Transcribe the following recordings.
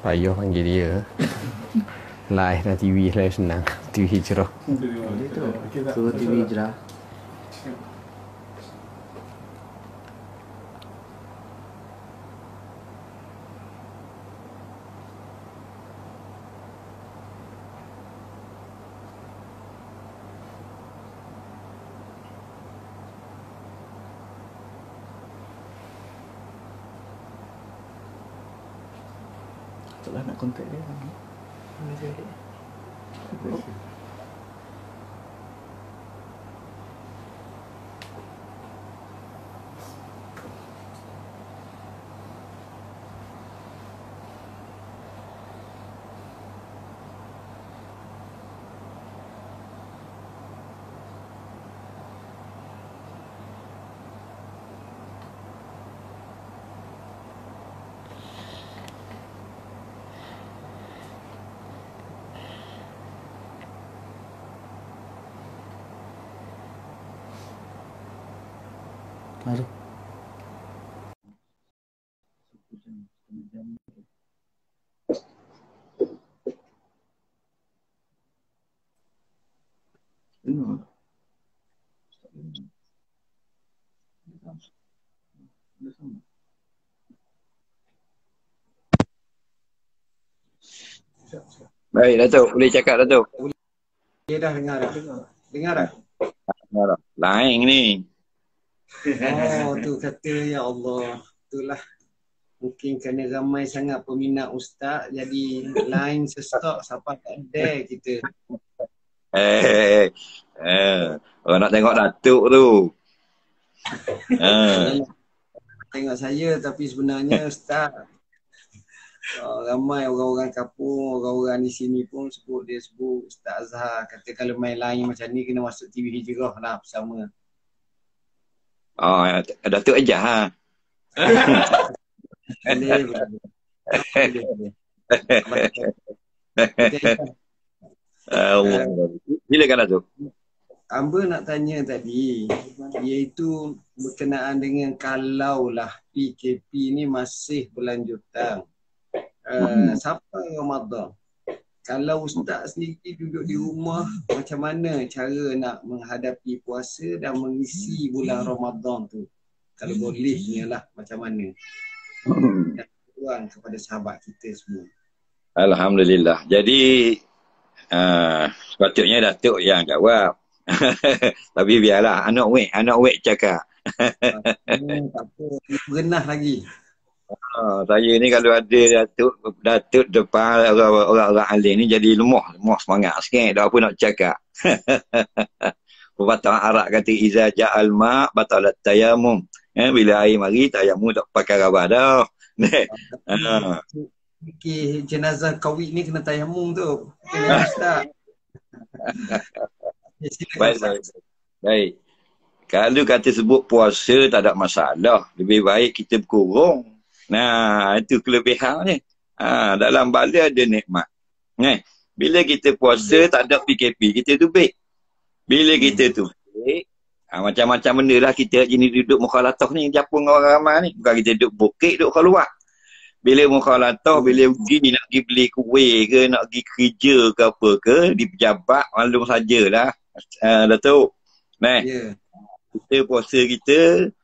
Payah panggil dia. Live dah TV live senang. TV Hijrah. Boleh tu. Suruh TV Hijrah. Itulah nak kontak dia. Mari. Baik, Datuk. Boleh cakap, Datuk? Dia dah dengar dah. Dengar dah? Dengar dah. Lain ni. Oh, tu kata ya Allah. Itulah. Mungkin kerana ramai sangat peminat ustaz, jadi line sestok sampai tak ada kita. Orang nak tengok Datuk tu. Tengok saya tapi sebenarnya ustaz. Ramai orang-orang kampung, orang-orang di sini pun dia sebut Ustaz Azhar. Kata kalau main line macam ni kena masuk TV Hijrah lah bersama. Oh, Datuk aja ha. Boleh. Silakan Datuk. Amba nak tanya tadi, iaitu berkenaan dengan kalaulah PKP ni masih berlanjutan. Sampai Ramadan. Kalau ustaz sendiri duduk di rumah, macam mana cara nak menghadapi puasa dan mengisi bulan Ramadan tu? Kalau bolehnya lah, macam mana? Dan peluang kepada sahabat kita semua. Alhamdulillah. Jadi sepatutnya Datuk yang jawab. Tapi biarlah anak wek cakap. Tak apa, berenah lagi. Saya ni kalau ada Datuk depan orang-orang alim ni jadi lemah semangat sikit. Dah apa nak cakap. Pepatah Arab kata iza ja'al ma batalat tayammum. Bila air mari tayammum tak pakai rabah dah. Fikir jenazah kawit ni kena tayammum tu. Kena ustaz. Baik. Kalau kata sebut puasa tak ada masalah. Lebih baik kita berkurung. Nah, itu kelebihan ni. Dalam bala ada nikmat. Bila kita puasa tak ada PKP, kita tubik. Bila kita tubik, macam-macam benda lah kita jenis duduk mukhalatah ni, Japun orang ramai ni. Bukan kita duduk bukit, duduk keluar. Bila mukhalatah, bila pergi nak pergi beli kuih ke, nak pergi kerja ke apa ke, di pejabat, maklum sajalah. Datuk. Kita puasa kita,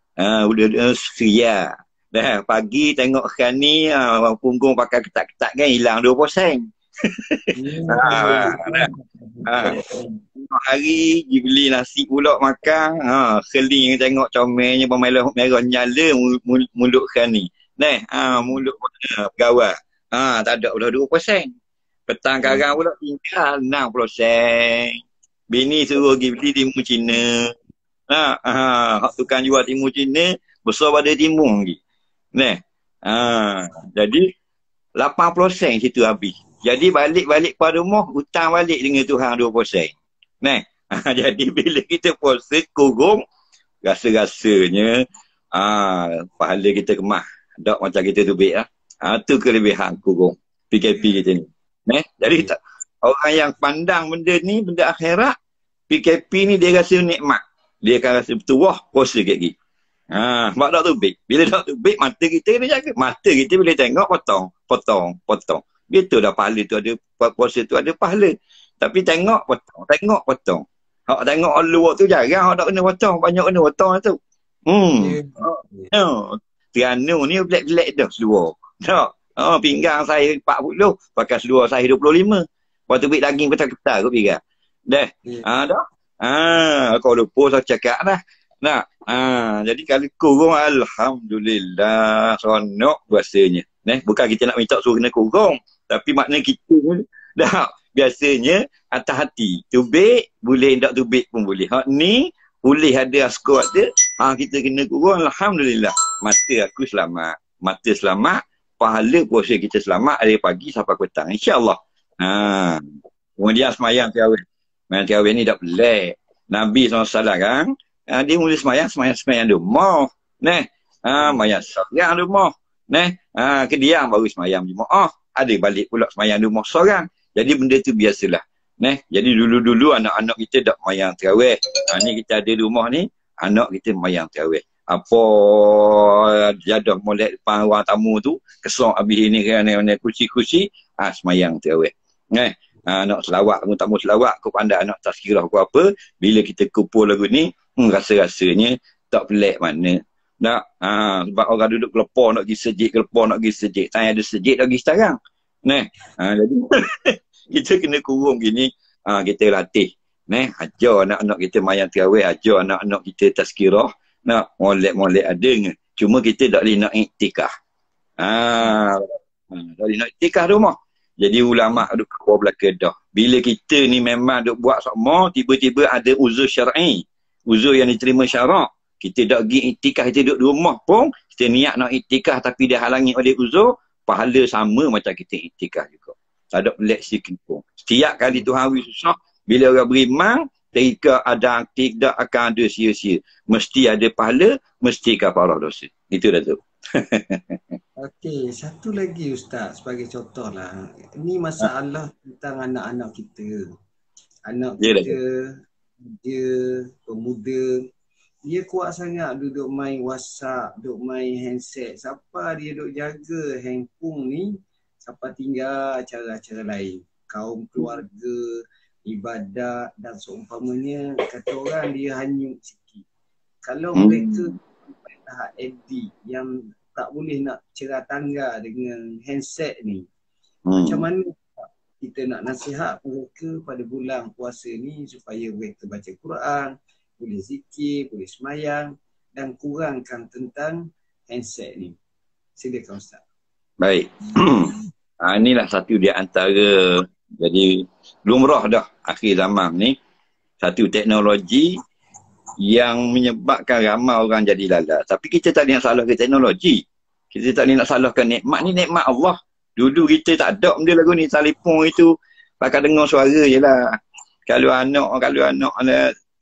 udah seria. Dah pagi tengok sekarang ni punggung pakai ketat-ketat kan hilang 2%. Hari pergi beli nasi pula makan, keling tengok comelnya merah nyala mulut sekarang ni. Mulut pegawai. Tak ada pula 2%. Petang karang pula tinggal 6%. Bini suruh pergi beli timun Cina. Tukang jual timun Cina besar pada timun lagi. Jadi 80% situ habis. Jadi balik pada rumah hutang balik dengan Tuhan 2%. Jadi bila kita puasa kurung rasa-rasanya pahala kita kemah. Tak macam kita tubik lah. Tu kelebihan kurung PKP kita ni. Jadi orang yang pandang benda ni, benda akhirat, PKP ni dia rasa nikmat. Dia akan rasa betul wah puasa sikit lagi. Sebab tak tubik. Bila tak tubik, mata kita kena jaga. Mata kita boleh tengok potong. Betul dah pahala tu ada, puasa tu ada pahala. Tapi tengok potong. Hak tengok luar tu jarang hak tak kena potong, banyak kena potong tu. No. Tiano ni black dah seluar. Tak. Pinggang saya 40, pakai seluar saya 25. Lepas tu bit daging ketar-ketar kot pinggang. Dah. Dah. Kalau lupa saya cakap dah. Nah. Jadi kalau kurung alhamdulillah seronok rasanya. Bukan kita nak minta suruh kena kurung, tapi makna kita pun dah biasanya atas hati. Tubik boleh, tak tubik pun boleh. Hak ni boleh ada skor dia. Kita kena kurung alhamdulillah. Mata aku selamat. Mata selamat, pahala puasa kita selamat dari pagi sampai petang. InsyaAllah. Kemudian semayang tarawih. Semayang tarawih ni tak pelik. Nabi SAW kan, dia mula semayang di rumah. Semayang seorang di rumah. Kediam baru semayang jemaah. Ada balik pula semayang di rumah seorang. Jadi benda tu biasalah. Jadi dulu-dulu anak-anak kita tak semayang tarawih. Ni kita ada di rumah ni, anak kita semayang tarawih. Apa jadah molek depan orang tamu tu, kesok habis ini kerana kursi-kursi, semayang tarawih. Nak selawat, tamu selawat, kau pandai nak tazkirah ke apa, bila kita kumpul lagu ni, rasa-rasanya tak pelik mana. Sebab orang duduk kelepar nak pergi sejik, Saya ada sejik lagi sekarang. Jadi kita kena kurung gini, kita latih. Ajar anak-anak kita mayang tarawih, ajar anak-anak kita tazkirah, nak molek-molek ada. Cuma kita tak boleh nak iktikaf. Tak boleh nak iktikaf rumah. Jadi ulama' duduk keluar belakang dah. Bila kita ni memang duk buat sama, tiba-tiba ada uzur syar'i. Uzur yang diterima syarak. Kita tak pergi iktikaf, kita duduk di rumah pun, kita niat nak iktikaf tapi dia halangi oleh uzur, pahala sama macam kita iktikaf juga. Tak ada pelik sikit pun. Setiap kali Tuhan beri susah, bila orang beriman, tidak akan ada sia-sia. Mesti ada pahala, mesti kafarah dosa. Itu dah tu. Okey, satu lagi Ustaz sebagai contoh lah. Ini masalah tentang anak-anak kita. Anak kita, dia pemuda, dia kuat sangat duduk main WhatsApp, duduk main handset. Siapa dia duduk jaga handphone ni, siapa tinggal acara-acara lain. Kaum keluarga, ibadat dan seumpamanya, kata orang dia hanyut sikit. Kalau mereka sampai tahap addict yang tak boleh nak cerah tangga dengan handset ni, macam mana kita nak nasihat mereka pada bulan puasa ni supaya mereka baca Quran, boleh zikir, boleh semayang dan kurangkan tentang handset ni. Silakan Ustaz. Baik. Inilah satu di antara, jadi lumrah dah akhir zaman ni, satu teknologi yang menyebabkan ramai orang jadi lalat. Tapi kita tak boleh nak salahkan teknologi. Kita tak boleh nak salahkan nikmat ni, nikmat Allah. Dulu kita tak ada benda lagu ni, telefon itu pakai dengar suara je lah. Kalau anak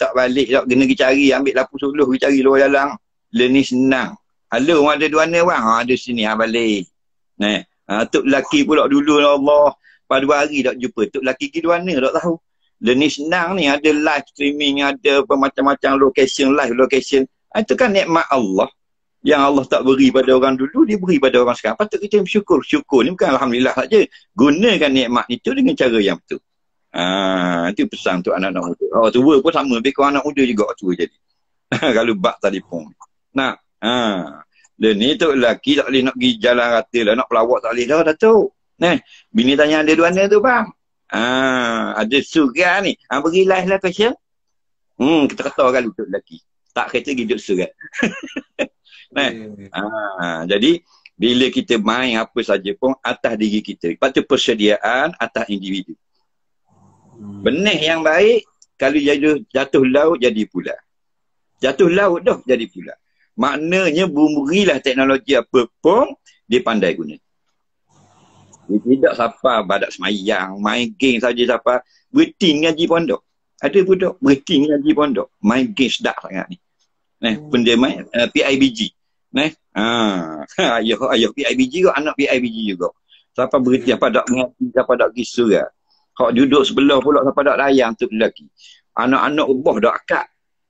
tak balik, tak kena pergi cari, ambil lapu suluh pergi cari luar jalan. Ni senang. Halo, ada dua mana bang? Ada sini, balik. Tok lelaki pula dulu Allah, pada 2 hari tak jumpa. Tok lelaki pergi dua mana tak tahu. Ni senang ni, ada live streaming, ada macam-macam live location. Itu kan nikmat Allah. Yang Allah tak beri pada orang dulu, dia beri pada orang sekarang. Patut kita bersyukur. Syukur ni bukan alhamdulillah saja. Gunakan nikmat itu dengan cara yang betul. Itu pesan untuk anak-anak muda. Tua pun sama. Lebih kurang anak muda juga tua jadi. Kalau bak telefon. Dan ni tu lelaki tak boleh nak pergi jalan rata lah. Nak pelawak tak boleh dah, Datuk. Bini tanya ada dua tu bang. Ada surat ni. Beri live lah question. Kita kata kali untuk lelaki. Tak kata hidup surat. Jadi bila kita main apa saja pun atas diri kita. Lepas tu persediaan atas individu. Benih yang baik, kalau jatuh laut jadi pula. Jatuh laut dah jadi pula. Maknanya berilah teknologi apa pun, dia pandai guna. Dia tidak siapa badak semayang, main game saja siapa. Berhenti ngaji pondok. Ada budak berhenti ngaji pondok. Main game sedap sangat ni. Pun dia main PIBG. Ayah PIBG juga, anak PIBG juga. Siapa berhenti, siapa tak mengerti, siapa tak pergi surat. Kau duduk sebelah pula, siapa tak layang tu lelaki. Anak-anak rebah dah akad.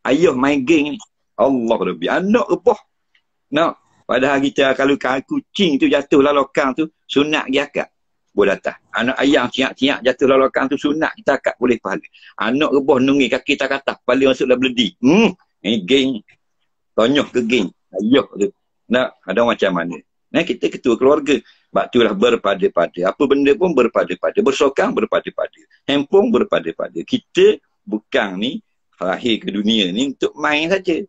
Ayah main geng ni. Allah Rabbi. Anak rebah. Padahal kita kalau kucing tu jatuh lah lokang tu, sunat pergi akad. boleh datang. Anak ayam ciak-ciak jatuh lalakan tu sunat, kita akad boleh pahala. Anak rebah nungi kaki tak kata, kepala masuk dalam beledi. Ini geng. Tonyoh ke geng. Ayuh tu. Nak, ada macam mana. Nah, kita ketua keluarga. Sebab itulah berpada-pada. Apa benda pun berpada-pada. Bersokang berpada-pada. Handphone berpada-pada. Kita bukan ni, lahir ke dunia ni untuk main saja.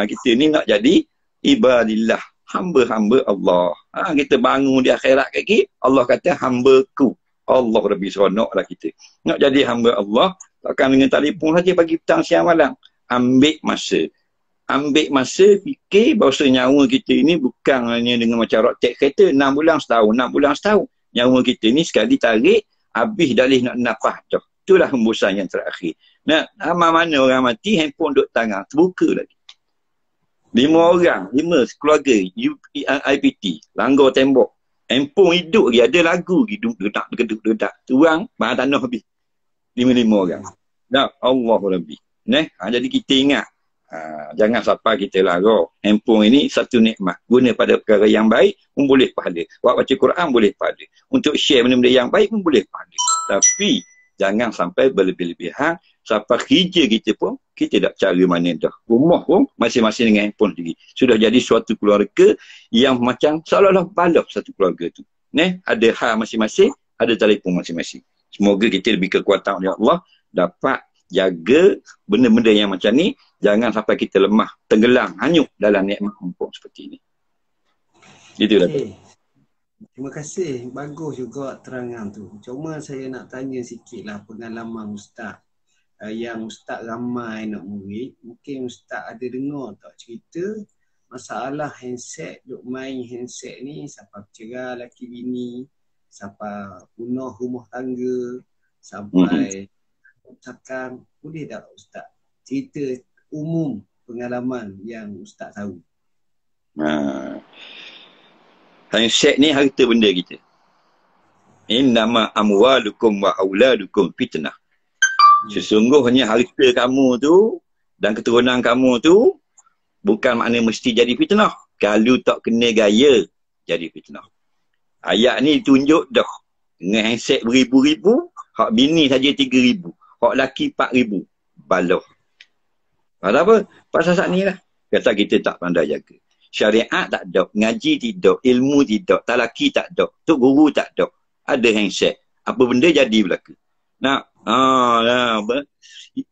Kita ni nak jadi ibadillah. Hamba-hamba Allah. Kita bangun di akhirat kaki, Allah kata hambaku. Allah lebih seronok lah kita. Nak jadi hamba Allah, takkan dengan telefon saja pagi, petang, siang, malam. Ambil masa. Ambil masa fikir bahawa nyawa kita ini bukan hanya dengan macam rotek kereta 6 bulan setahun, 6 bulan setahun. Nyawa kita ni sekali tarik, habis dalih nak nafas dah. Itulah hembusan yang terakhir. Nah, mana orang mati, handphone duduk tangan, terbuka lagi. 5 orang, 5 keluarga, IPT, langgar tembok. Handphone hidup lagi, ada lagu lagi, dedak. Tuang, bahan tanah habis. 5 orang. Nah, Allah lebih. Jadi kita ingat, jangan sampai kita larang. Handphone ini satu nikmat. Guna pada perkara yang baik pun boleh pahala. Buat baca Quran boleh pahala. Untuk share benda-benda yang baik pun boleh pahala. Tapi jangan sampai berlebih-lebihan. Sampai kerja kita pun kita tak cara mana dah. Rumah pun masing-masing dengan handphone sendiri. Sudah jadi suatu keluarga yang macam seolah-olah balok satu keluarga tu. Ada hal masing-masing, ada telefon masing-masing. Semoga kita lebih kekuatan oleh Allah dapat jaga benda-benda yang macam ni. Jangan sampai kita lemah, tenggelam, hanyut dalam nikmat handphone seperti ini. Itulah. Terima kasih. Bagus juga terangan tu. Cuma saya nak tanya sikitlah pengalaman Ustaz. Yang Ustaz ramai nak murid. Mungkin Ustaz ada dengar tak cerita masalah handset, duk main handset ni sampai bercerai laki bini, sampai punah rumah tangga, sampai cakap. Boleh tak Ustaz cerita umum pengalaman yang Ustaz tahu? Handset ni harta benda kita. Innama amwalukum wa auladukum fitnah. Sesungguhnya harta kamu tu dan keturunan kamu tu bukan makna mesti jadi fitnah. Kalau tak kena gaya, jadi fitnah. Ayat ni tunjuk dah. Dengan handset beribu-ribu, hak bini saja 3,000. Hak laki 4,000. Baloh. Pasal apa? Pasal saat ni lah. Kata kita tak pandai jaga. Syariat tak ada. Ngaji tidak. Ilmu tidak. Talaki tak ada. Tok guru tak ada. Ada handset. Apa benda jadi belaka.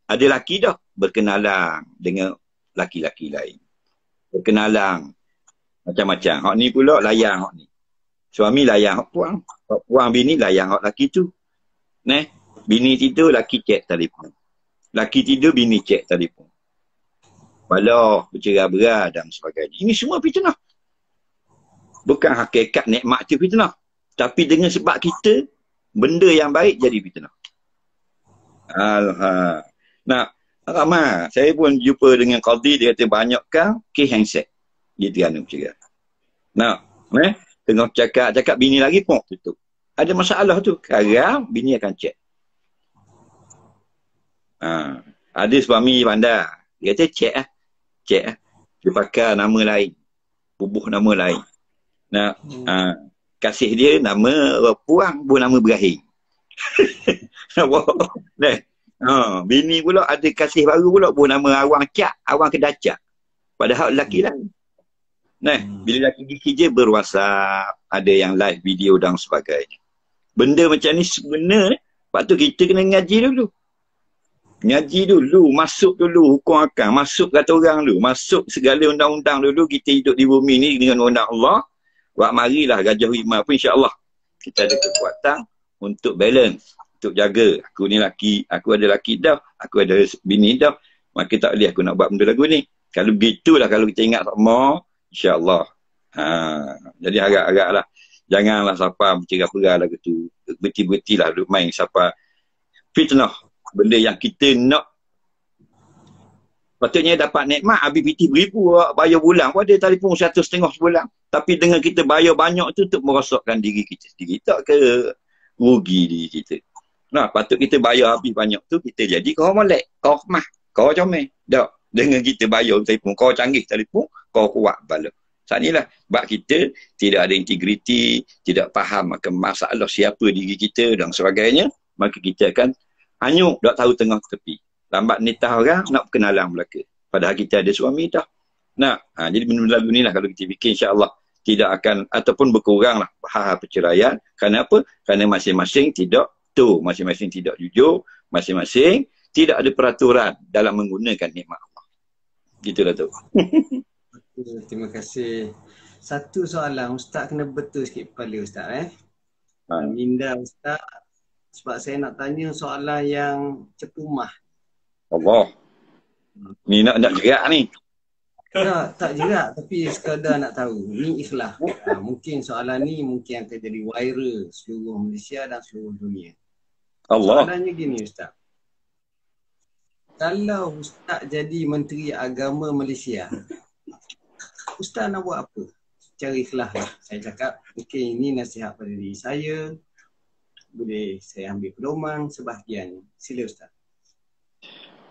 Ada laki dah. Berkenalan dengan laki-laki lain. Berkenalan. Macam-macam. Hak ni pula layan hak ni. Suami layan hak puang. Hak puang bini layan hak laki tu. Bini tidur, laki cek telefon. Laki tidur, bini cek telefon. Balah, bercerai-berai dan sebagainya. Ini semua fitnah. Bukan hakikat nikmat tu fitnah. Tapi dengan sebab kita, benda yang baik jadi fitnah. Nah, ramai. Saya pun jumpa dengan Qadhi, dia kata banyakkan kes handset. Dia terana bercerai. Nah, tengah cakap bini lagi pun tutup. Ada masalah tu. Sekarang bini akan cek. Ada suami pandai. Dia kata cek lah. Dia pakai nama lain. Bubuh nama lain. Kasih dia nama puang, bukan nama Ibrahim. Bini pula ada kasih baru pula, bukan nama Awang Cak, Awang Kedacak. Padahal lelaki lain. Bila lelaki kerja berwhatsapp, ada yang live video dan sebagainya. Benda macam ni sebenarnya, sebab tu kita kena ngaji dulu. Ngaji dulu, masuk dulu hukum akal, masuk kata orang dulu, masuk segala undang-undang dulu. Kita hidup di bumi ni dengan undang Allah. Buat marilah Gajah Wima pun insya-Allah kita ada kekuatan untuk balance, untuk jaga. Aku ni laki, aku ada laki dah, aku ada bini dah, maka tak boleh aku nak buat benda lagu ni. Kalau begitulah, kalau kita ingat sama, insya-Allah. Jadi harap-haraplah janganlah siapa bercerai-berai lagu tu. Berti-bertilah duk main siapa fitnah. Benda yang kita nak patutnya dapat nikmat. Habis PT beribu bayar bulan pun ada telefon 150 sebulan. Tapi dengan kita bayar banyak tu untuk merosakkan diri kita sendiri. Tak ke rugi diri kita. Patut kita bayar habis banyak tu, kita jadi kau molek, kau mah, kau comel. Tak. Dengan kita bayar telefon, kau canggih telefon, kau kuat bala. Saat inilah sebab kita tidak ada integriti, tidak faham akan masalah siapa diri kita dan sebagainya, maka kita akan hanyut, tak tahu tengah tepi. Lambat nitah orang, nak perkenalan belaka. Padahal kita ada suami dah. Nah, jadi benda-benda lalu ni lah kalau kita fikir, insya-Allah tidak akan ataupun berkuranglah hal-hal perceraian. Kerana apa? Kerana masing-masing tidak masing-masing tidak jujur, masing-masing tidak ada peraturan dalam menggunakan nikmat Allah. Gitulah tu. Terima kasih. Satu soalan, Ustaz kena betul sikit kepala Ustaz Minda Ustaz, sebab saya nak tanya soalan yang cepumah. Allah. Ni nak jerak ni. Tak jerak, tapi sekadar nak tahu. Ni ikhlas. Mungkin soalan ni mungkin akan jadi viral seluruh Malaysia dan seluruh dunia. Allah. Soalannya gini Ustaz. Kalau Ustaz jadi Menteri Agama Malaysia, Ustaz nak buat apa? Secara ikhlas lah. Saya cakap, mungkin ini nasihat pada diri saya. Boleh saya ambil pedoman sebahagian. Sila Ustaz.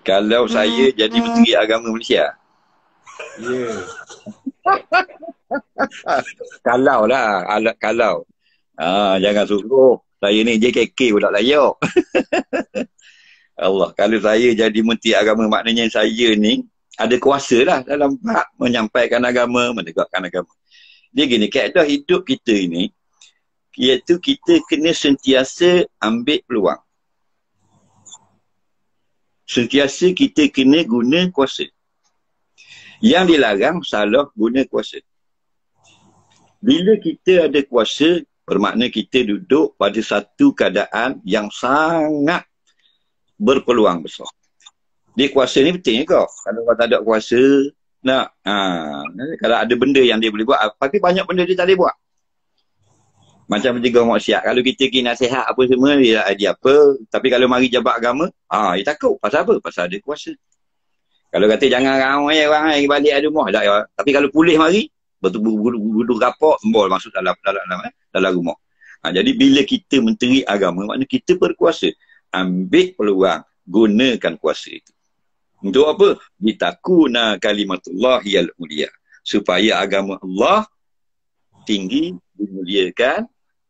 Kalau saya jadi Menteri Agama Malaysia. Ya. Kalau lah, kalau. Jangan suruh. Saya ni JKK pula layak. Allah, kalau saya jadi Menteri Agama, maknanya saya ni ada kuasa lah dalam hak menyampaikan agama, menegakkan agama. Dia gini, kaedah hidup kita ini, iaitu kita kena sentiasa ambil peluang. Sentiasa kita kena guna kuasa. Yang dilarang salah guna kuasa. Bila kita ada kuasa, bermakna kita duduk pada satu keadaan yang sangat berpeluang besar. Dia kuasa ni penting kau. Kalau kau tak ada kuasa, kalau ada benda yang dia boleh buat, tapi banyak benda dia tak boleh buat. Macam penjaga maksiat. Kalau kita pergi nasihat apa semua, dia apa. Tapi kalau mari jabat agama, dia takut. Pasal apa? Pasal ada kuasa. Kalau kata jangan ramai orang balik ada rumah. Tapi kalau pulih mari, betul-betul rapak, sembol masuk dalam rumah. Jadi bila kita menteri agama, maknanya kita berkuasa. Ambil peluang, gunakan kuasa itu. Untuk apa? Litakuna kalimatullah hiyal ulia. Supaya agama Allah tinggi, dimuliakan.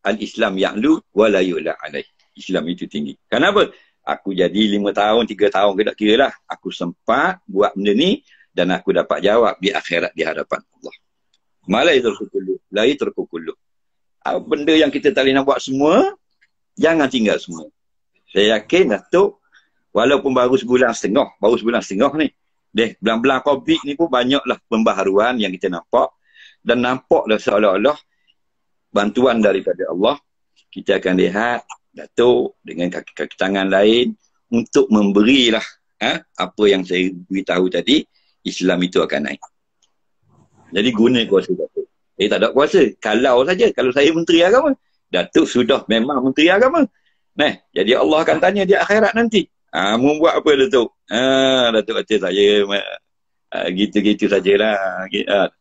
Al-Islam ya'lu wa la yu'la alaih. Islam itu tinggi. Kenapa? Aku jadi 5 tahun, 3 tahun ke tak kira lah. Aku sempat buat benda ni dan aku dapat jawab di akhirat di hadapan Allah. Malai terkukulu, lai terkukulu. Benda yang kita tak boleh nak buat semua, jangan tinggal semua. Saya yakin Datuk, walaupun baru sebulan setengah ni, bulan-bulan COVID ni pun banyaklah pembaharuan yang kita nampak. Dan nampaklah seolah-olah bantuan daripada Allah. Kita akan lihat Datuk dengan kaki-kaki tangan lain untuk memberilah apa yang saya beritahu tadi, Islam itu akan naik. Jadi guna kuasa Datuk. Tak ada kuasa. Kalau saya Menteri Agama, Datuk sudah memang Menteri Agama. Jadi Allah akan tanya di akhirat nanti. Membuat apa Datuk? Datuk kata saya gitu-gitu sajalah.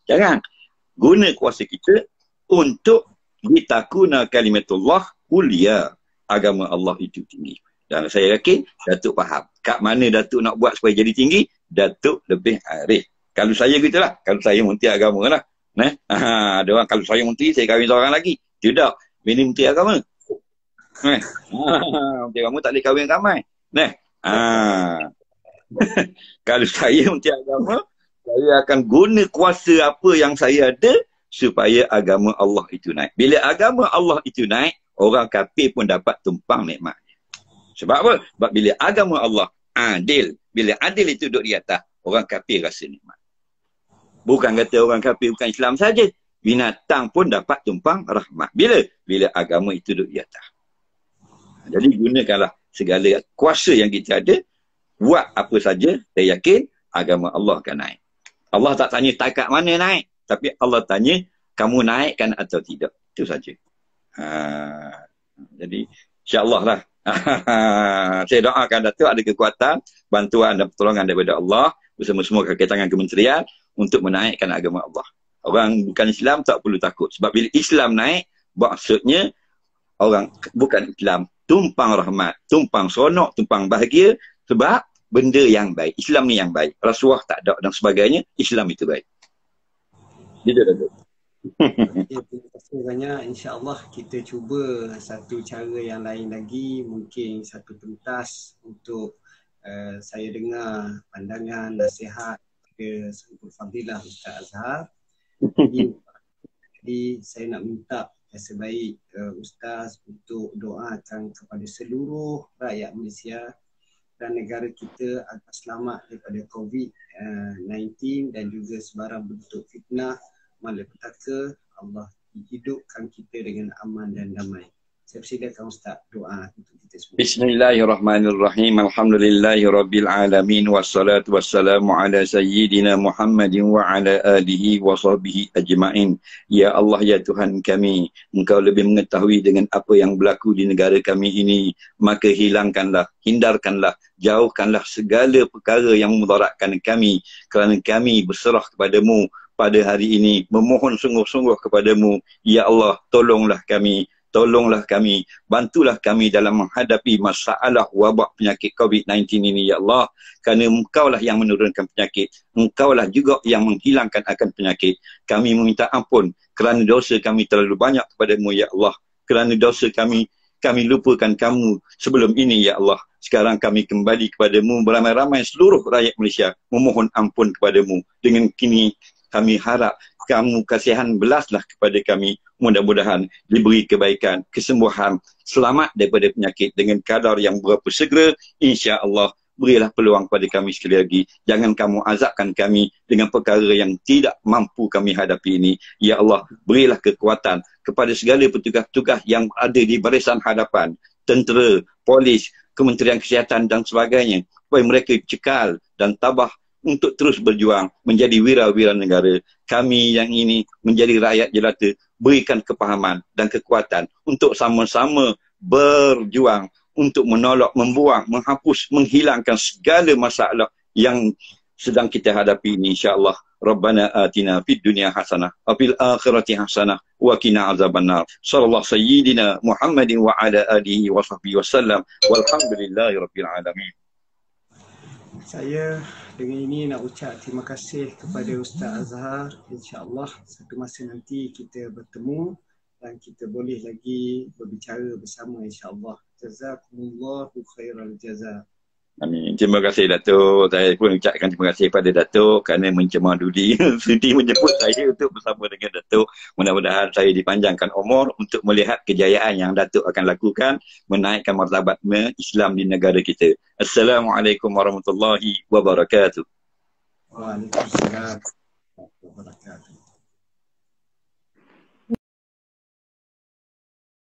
Jangan. Guna kuasa kita untuk litakuna kalimatullah ulia. Agama Allah itu tinggi. Dan saya yakin Datuk faham. Kat mana Datuk nak buat supaya jadi tinggi, Datuk lebih arif. Kalau saya gitulah. Kalau saya Menteri Agama lah. Ada orang kalau saya Menteri, saya kahwin seorang lagi. Tidak. Ini Menteri Agama. Menteri Agama tak boleh kahwin ramai. Kalau saya Menteri Agama, saya akan guna kuasa apa yang saya ada supaya agama Allah itu naik. Bila agama Allah itu naik, orang kafir pun dapat tumpang nikmatnya. Sebab apa? Sebab bila agama Allah adil, bila adil itu duduk di atas, orang kafir rasa nikmat. Bukan kata orang kafir bukan Islam saja, binatang pun dapat tumpang rahmat. Bila agama itu duduk di atas. Jadi gunakanlah segala kuasa yang kita ada, buat apa saja, saya yakin agama Allah akan naik. Allah tak tanya takat mana naik, tapi Allah tanya kamu naikkan atau tidak. Itu saja. Jadi insya-Allah lah. Saya doakan Datuk ada kekuatan, bantuan dan pertolongan daripada Allah bersama semua kaki tangan kementerian untuk menaikkan agama Allah. Orang bukan Islam tak perlu takut. Sebab bila Islam naik, maksudnya orang bukan Islam tumpang rahmat, tumpang seronok, tumpang bahagia. Sebab benda yang baik. Islam ni yang baik. Rasuah tak ada dan sebagainya. Islam itu baik. Gitu Datuk. Ya, terima kasih banyak. InsyaAllah kita cuba satu cara yang lain lagi. Mungkin satu pentas untuk saya dengar pandangan, nasihat ke Sangkut Fadilah Ustaz Azhar. Jadi saya nak minta yang sebaik Ustaz untuk doakan kepada seluruh rakyat Malaysia dan negara kita agar selamat daripada COVID-19 dan juga sebarang bentuk fitnah, malapetaka. Allah hidupkan kita dengan aman dan damai. Saya persilakan Ustaz doa untuk kita semua. Bismillahirrahmanirrahim. Alhamdulillahirabbil alamin wassalatu wassalamu ala sayyidina Muhammadin wa ala alihi wa sahbihi ajma'in. Ya Allah, ya Tuhan kami, Engkau lebih mengetahui dengan apa yang berlaku di negara kami ini, maka hilangkanlah, hindarkanlah, jauhkanlah segala perkara yang memudaratkan kami, kerana kami berserah kepadamu pada hari ini, memohon sungguh-sungguh kepadamu. Ya Allah, tolonglah kami, bantulah kami dalam menghadapi masalah wabak penyakit COVID-19 ini, ya Allah. Kerana Engkaulah yang menurunkan penyakit, Engkaulah juga yang menghilangkan akan penyakit. Kami meminta ampun kerana dosa kami terlalu banyak kepadamu, ya Allah. Kerana dosa kami lupakan kamu sebelum ini, ya Allah. Sekarang kami kembali kepadamu beramai-ramai seluruh rakyat Malaysia memohon ampun kepadamu. Dengan kini kami harap kamu kasihan belaslah kepada kami. Mudah-mudahan diberi kebaikan, kesembuhan, selamat daripada penyakit dengan kadar yang berapa segera. InsyaAllah berilah peluang pada kami sekali lagi. Jangan kamu azabkan kami dengan perkara yang tidak mampu kami hadapi ini. Ya Allah, berilah kekuatan kepada segala petugas-petugas yang ada di barisan hadapan, tentera, polis, Kementerian Kesihatan dan sebagainya, supaya mereka cekal dan tabah untuk terus berjuang menjadi wira-wira negara. Kami yang ini menjadi rakyat jelata, berikan kepahaman dan kekuatan untuk sama-sama berjuang untuk menolak, membuang, menghapus, menghilangkan segala masalah yang sedang kita hadapi ini, insya-Allah. Rabbana atina fid dunya hasanah wa fil akhirati hasanah wa qina azabannar. Sallallahu sayyidina Muhammadin wa ala alihi wa sahbihi wasallam. Walhamdulillahirabbil alamin. Saya dengan ini nak ucap terima kasih kepada Ustaz Azhar. InsyaAllah satu masa nanti kita bertemu dan kita boleh lagi berbicara bersama, insyaAllah. Jazakumullahu khairal jazaa. Amin. Terima kasih Datuk. Saya pun ucapkan terima kasih kepada Datuk kerana mencemar duli sudi menjemput saya untuk bersama dengan Datuk. Mudah-mudahan saya dipanjangkan umur untuk melihat kejayaan yang Datuk akan lakukan menaikkan martabat Islam di negara kita. Assalamualaikum warahmatullahi wabarakatuh. Waalaikumsalam warahmatullahi wabarakatuh.